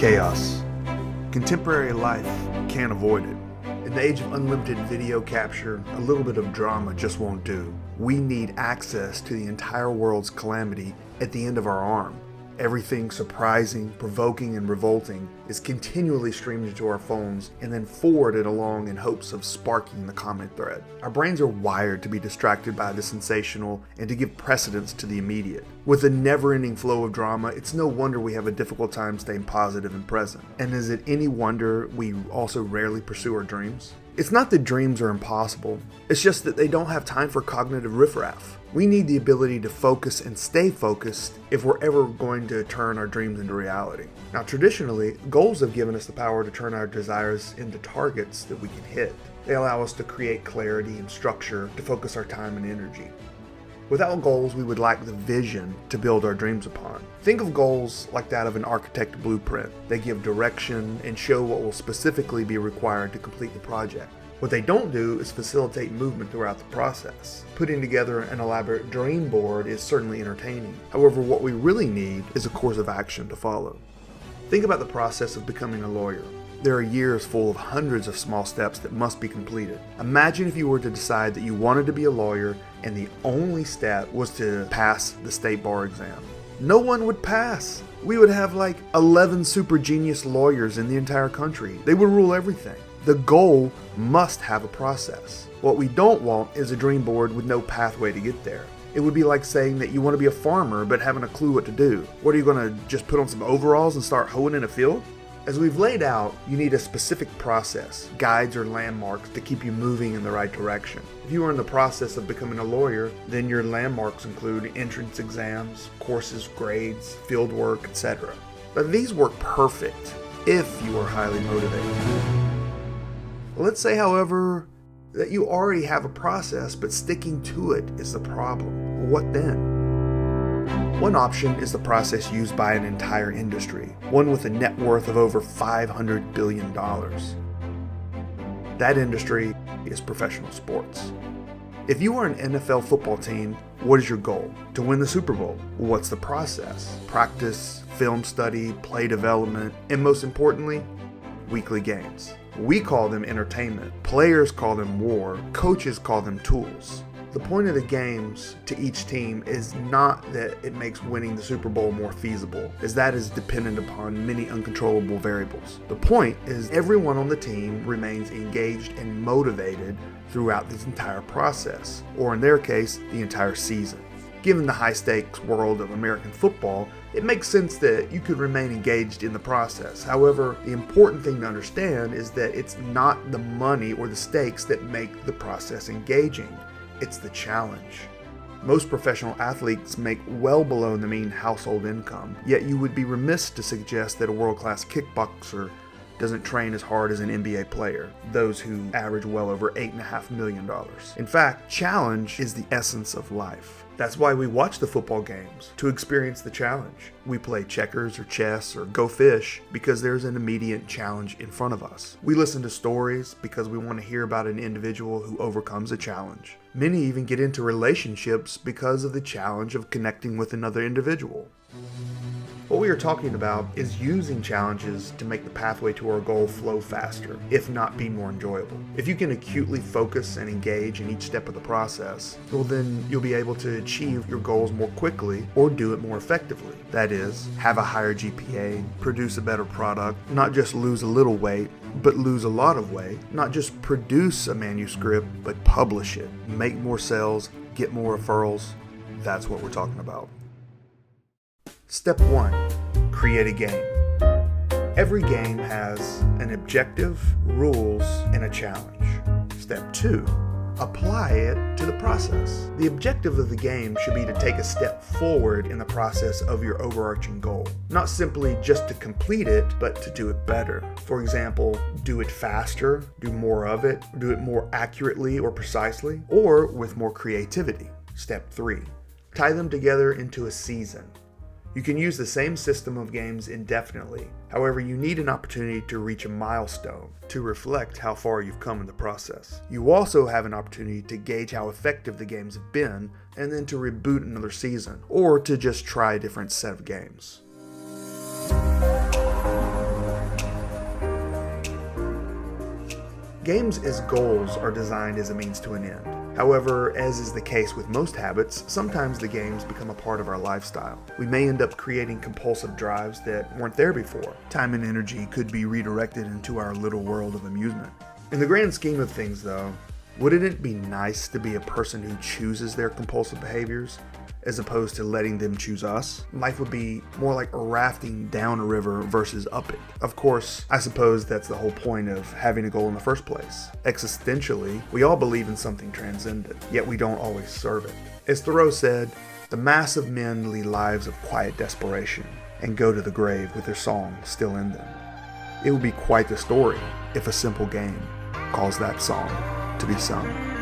Chaos. Contemporary life can't avoid it. In the age of unlimited video capture, a little bit of drama just won't do. We need access to the entire world's calamity at the end of our arm. Everything surprising, provoking, and revolting is continually streamed into our phones and then forwarded along in hopes of sparking the comment thread. Our brains are wired to be distracted by the sensational and to give precedence to the immediate. With a never-ending flow of drama, it's no wonder we have a difficult time staying positive and present. And is it any wonder we also rarely pursue our dreams? It's not that dreams are impossible, it's just that they don't have time for cognitive riffraff. We need the ability to focus and stay focused if we're ever going to turn our dreams into reality. Now, traditionally, goals have given us the power to turn our desires into targets that we can hit. They allow us to create clarity and structure to focus our time and energy. Without goals, we would lack the vision to build our dreams upon. Think of goals like that of an architect blueprint. They give direction and show what will specifically be required to complete the project. What they don't do is facilitate movement throughout the process. Putting together an elaborate dream board is certainly entertaining. However, what we really need is a course of action to follow. Think about the process of becoming a lawyer. There are years full of hundreds of small steps that must be completed. Imagine if you were to decide that you wanted to be a lawyer and the only step was to pass the state bar exam. No one would pass. We would have like 11 super genius lawyers in the entire country. They would rule everything. The goal must have a process. What we don't want is a dream board with no pathway to get there. It would be like saying that you want to be a farmer but having a clue what to do. What, are you going to just put on some overalls and start hoeing in a field? As we've laid out, you need a specific process, guides or landmarks to keep you moving in the right direction. If you are in the process of becoming a lawyer, then your landmarks include entrance exams, courses, grades, field work, etc. But these work perfect if you are highly motivated. Let's say, however, that you already have a process, but sticking to it is the problem. What then? One option is the process used by an entire industry, one with a net worth of over $500 billion. That industry is professional sports. If you are an NFL football team, what is your goal? To win the Super Bowl. What's the process? Practice, film study, play development, and most importantly, weekly games. We call them entertainment. Players call them war. Coaches call them tools. The point of the games to each team is not that it makes winning the Super Bowl more feasible, as that is dependent upon many uncontrollable variables. The point is everyone on the team remains engaged and motivated throughout this entire process, or in their case, the entire season. Given the high-stakes world of American football, it makes sense that you could remain engaged in the process. However, the important thing to understand is that it's not the money or the stakes that make the process engaging. It's the challenge. Most professional athletes make well below the mean household income, yet you would be remiss to suggest that a world-class kickboxer doesn't train as hard as an NBA player, those who average well over $8.5 million. In fact, challenge is the essence of life. That's why we watch the football games, to experience the challenge. We play checkers or chess or go fish because there's an immediate challenge in front of us. We listen to stories because we want to hear about an individual who overcomes a challenge. Many even get into relationships because of the challenge of connecting with another individual. What we are talking about is using challenges to make the pathway to our goal flow faster, if not be more enjoyable. If you can acutely focus and engage in each step of the process, well then you'll be able to achieve your goals more quickly or do it more effectively. That is, have a higher GPA, produce a better product, not just lose a little weight, but lose a lot of weight, not just produce a manuscript, but publish it, make more sales, get more referrals. That's what we're talking about. Step 1. Create a game. Every game has an objective, rules, and a challenge. Step 2. Apply it to the process. The objective of the game should be to take a step forward in the process of your overarching goal. Not simply just to complete it, but to do it better. For example, do it faster, do more of it, do it more accurately or precisely, or with more creativity. Step 3. Tie them together into a season. You can use the same system of games indefinitely. However, you need an opportunity to reach a milestone to reflect how far you've come in the process. You also have an opportunity to gauge how effective the games have been and then to reboot another season or to just try a different set of games. Games as goals are designed as a means to an end. However, as is the case with most habits, sometimes the games become a part of our lifestyle. We may end up creating compulsive drives that weren't there before. Time and energy could be redirected into our little world of amusement. In the grand scheme of things, though, wouldn't it be nice to be a person who chooses their compulsive behaviors, as opposed to letting them choose us? Life would be more like rafting down a river versus up it. Of course, I suppose that's the whole point of having a goal in the first place. Existentially, we all believe in something transcendent, yet we don't always serve it. As Thoreau said, the mass of men lead lives of quiet desperation and go to the grave with their song still in them. It would be quite the story if a simple game caused that song to be sung.